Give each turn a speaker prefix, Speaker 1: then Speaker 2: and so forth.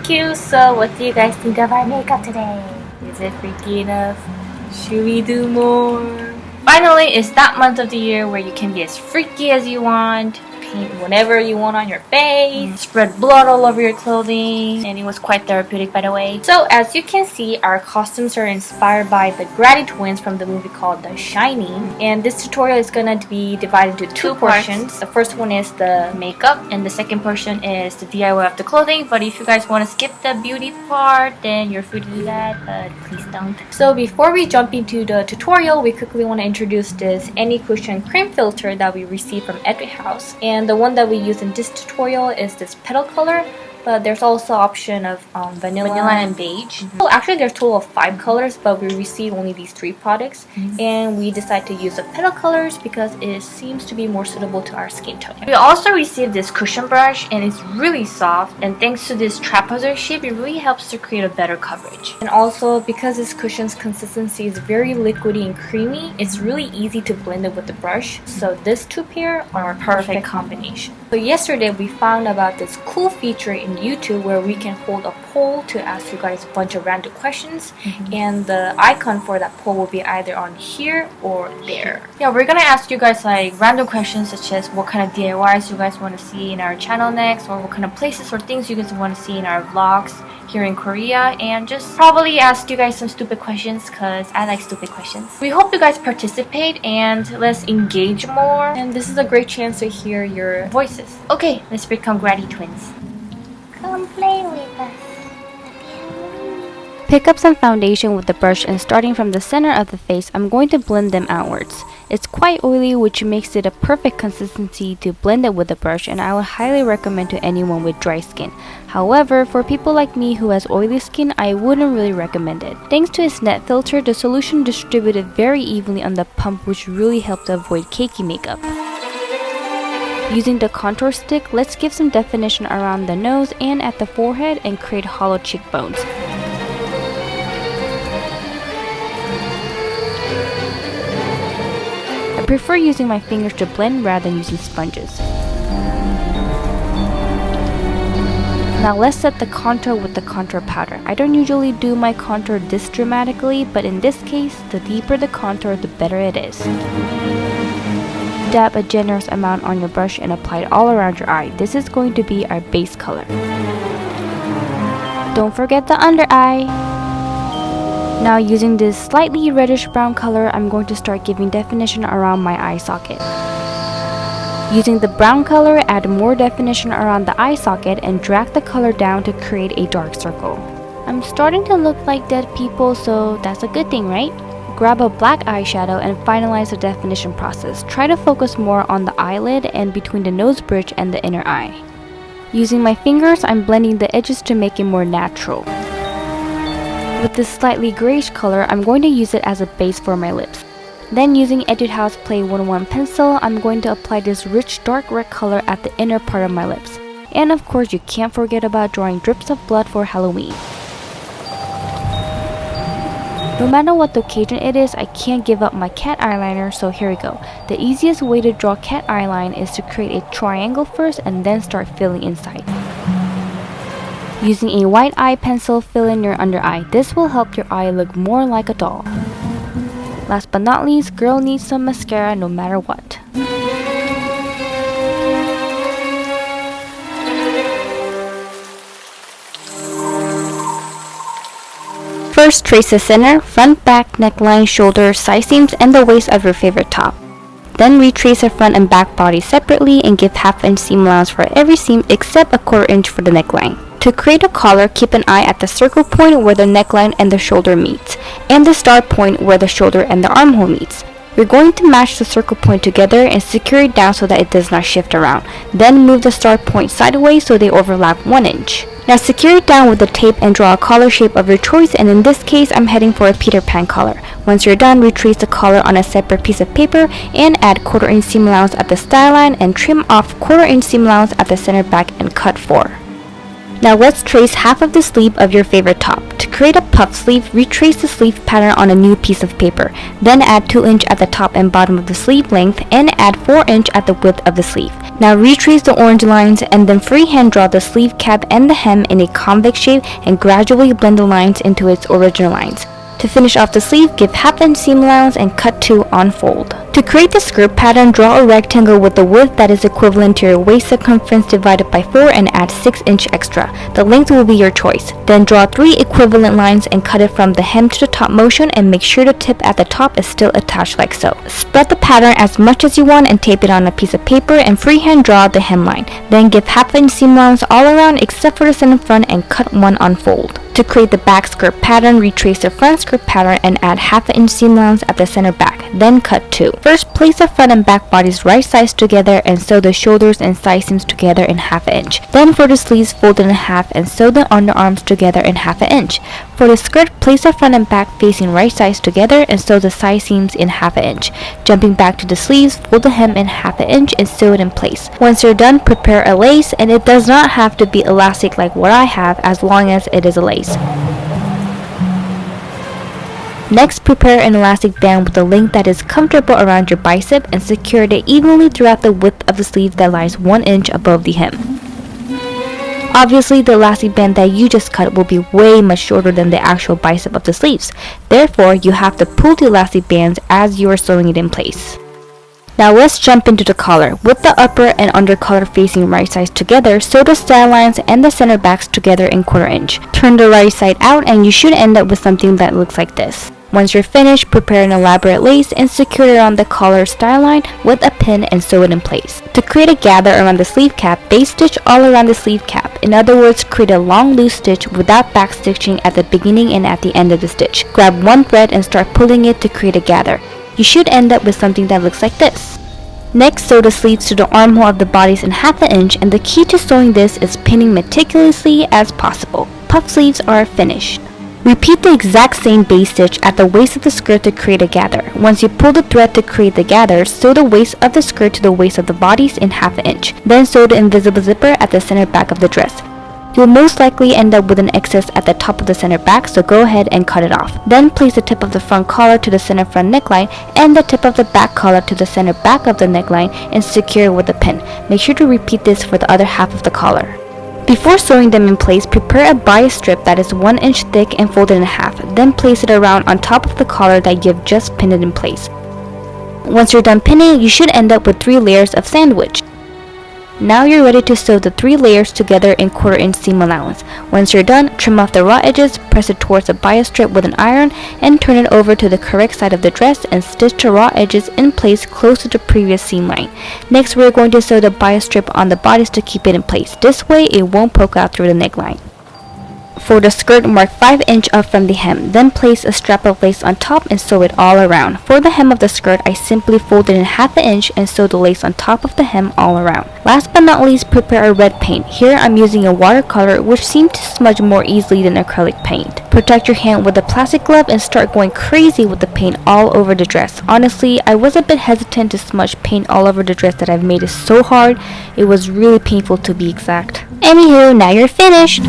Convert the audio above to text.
Speaker 1: Thank you. So what do you guys think of our makeup today? Is it freaky enough? Should we do more? Finally, it's that month of the year where you can be as freaky as you want, paint whatever you want on your face, spread blood all over your clothing, and it was quite therapeutic, by the way. So as you can see, our costumes are inspired by the Grady twins from the movie called The Shining, and this tutorial is gonna be divided into two portions. The first one is the makeup, and the second portion is the DIY of the clothing. But if you guys want to skip the beauty part, then you're free to do that, but please don't. So before we jump into the tutorial, we quickly want to introduce this AnyCushion cream filter that we received from Etude House. And the one that we use in this tutorial is this Petal color, but there's also option of vanilla and beige. So actually there's a total of 5 colors, but we received only these 3 products, and we decided to use the Petal colors because it seems to be more suitable to our skin tone. We also received this cushion brush, and it's really soft, and thanks to this trapezoid shape, it really helps to create a better coverage. And also because this cushion's consistency is very liquidy and creamy, it's really easy to blend it with the brush. So this 2 pair are a perfect combination. So yesterday we found about this cool feature in YouTube where we can hold a poll to ask you guys a bunch of random questions, and the icon for that poll will be either on here or there. Yeah, we're gonna ask you guys like random questions such as what kind of DIYs you guys want to see in our channel next, or what kind of places or things you guys want to see in our vlogs here in Korea, and just probably ask you guys some stupid questions because I like stupid questions. We hope you guys participate and let's engage more, and this is a great chance to hear your voices. Okay, let's become Grady twins. Come play with us.
Speaker 2: Pick up some foundation with the brush, and starting from the center of the face, I'm going to blend them outwards. It's quite oily, which makes it a perfect consistency to blend it with the brush, and I would highly recommend to anyone with dry skin. However, for people like me who has oily skin, I wouldn't really recommend it. Thanks to its net filter, the solution distributed very evenly on the pump, which really helped to avoid cakey makeup. Using the contour stick, let's give some definition around the nose and at the forehead and create hollow cheekbones. I prefer using my fingers to blend rather than using sponges. Now let's set the contour with the contour powder. I don't usually do my contour this dramatically, but in this case, the deeper the contour, the better it is. Dab a generous amount on your brush and apply it all around your eye. This is going to be our base color. Don't forget the under eye. Now using this slightly reddish brown color, I'm going to start giving definition around my eye socket. Using the brown color, add more definition around the eye socket and drag the color down to create a dark circle. I'm starting to look like dead people, so that's a good thing, right? Grab a black eyeshadow and finalize the definition process. Try to focus more on the eyelid and between the nose bridge and the inner eye. Using my fingers, I'm blending the edges to make it more natural. With this slightly grayish color, I'm going to use it as a base for my lips. Then using Etude House Play 101 pencil, I'm going to apply this rich dark red color at the inner part of my lips. And of course, you can't forget about drawing drips of blood for Halloween. No matter what the occasion it is, I can't give up my cat eyeliner, so here we go. The easiest way to draw cat eyeline is to create a triangle first and then start filling inside. Using a white eye pencil, fill in your under eye. This will help your eye look more like a doll. Last but not least, girl needs some mascara no matter what. First, trace the center, front, back, neckline, shoulder, side seams, and the waist of your favorite top. Then retrace the front and back body separately and give half-inch seam allowance for every seam except a 1/4 inch for the neckline. To create a collar, keep an eye at the circle point where the neckline and the shoulder meets, and the star point where the shoulder and the armhole meets. We're going to match the circle point together and secure it down so that it does not shift around. Then move the star point sideways so they overlap 1 inch. Now secure it down with the tape and draw a collar shape of your choice, and in this case I'm heading for a Peter Pan collar. Once you're done, retrace the collar on a separate piece of paper and add 1/4 inch seam allowance at the style line and trim off 1/4 inch seam allowance at the center back and cut 4. Now let's trace half of the sleeve of your favorite top. To create a puff sleeve, retrace the sleeve pattern on a new piece of paper. Then add 2 inch at the top and bottom of the sleeve length and add 4 inch at the width of the sleeve. Now retrace the orange lines and then freehand draw the sleeve cap and the hem in a convex shape and gradually blend the lines into its original lines. To finish off the sleeve, give half-inch seam allowance and cut to unfold. To create the skirt pattern, draw a rectangle with the width that is equivalent to your waist circumference divided by 4 and add 6 inch extra. The length will be your choice. Then draw 3 equivalent lines and cut it from the hem to the top motion and make sure the tip at the top is still attached like so. Spread the pattern as much as you want and tape it on a piece of paper and freehand draw the hemline. Then give half-inch seam allowance all around except for the center front and cut one unfold. To create the back skirt pattern, retrace the front skirt pattern and add half-inch seam allowance at the center back, then cut 2. First, place the front and back bodies right sides together and sew the shoulders and side seams together in half an inch. Then for the sleeves, fold it in half and sew the underarms together in half an inch. For the skirt, place the front and back facing right sides together and sew the side seams in half an inch. Jumping back to the sleeves, fold the hem in half an inch and sew it in place. Once you're done, prepare a lace, and it does not have to be elastic like what I have as long as it is a lace. Next, prepare an elastic band with a length that is comfortable around your bicep and secure it evenly throughout the width of the sleeve that lies 1 inch above the hem. Obviously, the elastic band that you just cut will be way much shorter than the actual bicep of the sleeves. Therefore, you have to pull the elastic bands as you are sewing it in place. Now let's jump into the collar. With the upper and under collar facing right sides together, sew the style lines and the center backs together in 1/4 inch. Turn the right side out and you should end up with something that looks like this. Once you're finished, prepare an elaborate lace and secure it around the collar style line with a pin and sew it in place. To create a gather around the sleeve cap, base stitch all around the sleeve cap. In other words, create a long loose stitch without back stitching at the beginning and at the end of the stitch. Grab one thread and start pulling it to create a gather. You should end up with something that looks like this. Next, sew the sleeves to the armhole of the bodies in half an inch, and the key to sewing this is pinning meticulously as possible. Puff sleeves are finished. Repeat the exact same base stitch at the waist of the skirt to create a gather. Once you pull the thread to create the gather, sew the waist of the skirt to the waist of the bodies in half an inch. Then sew the invisible zipper at the center back of the dress. You'll most likely end up with an excess at the top of the center back, so go ahead and cut it off. Then place the tip of the front collar to the center front neckline and the tip of the back collar to the center back of the neckline and secure it with a pin. Make sure to repeat this for the other half of the collar. Before sewing them in place, prepare a bias strip that is 1 inch thick and fold it in half. Then place it around on top of the collar that you have just pinned it in place. Once you're done pinning, you should end up with 3 layers of sandwich. Now you're ready to sew the 3 layers together in 1/4 inch seam allowance. Once you're done, trim off the raw edges, press it towards the bias strip with an iron, and turn it over to the correct side of the dress and stitch the raw edges in place close to the previous seam line. Next, we're going to sew the bias strip on the bodice to keep it in place. This way, it won't poke out through the neckline. For the skirt, mark 5 inch up from the hem, then place a strap of lace on top and sew it all around. For the hem of the skirt, I simply fold it in half an inch and sew the lace on top of the hem all around. Last but not least, prepare a red paint. Here I'm using a watercolor which seems to smudge more easily than acrylic paint. Protect your hand with a plastic glove and start going crazy with the paint all over the dress. Honestly, I was a bit hesitant to smudge paint all over the dress that I've made it so hard. It was really painful to be exact. Anywho, now you're finished!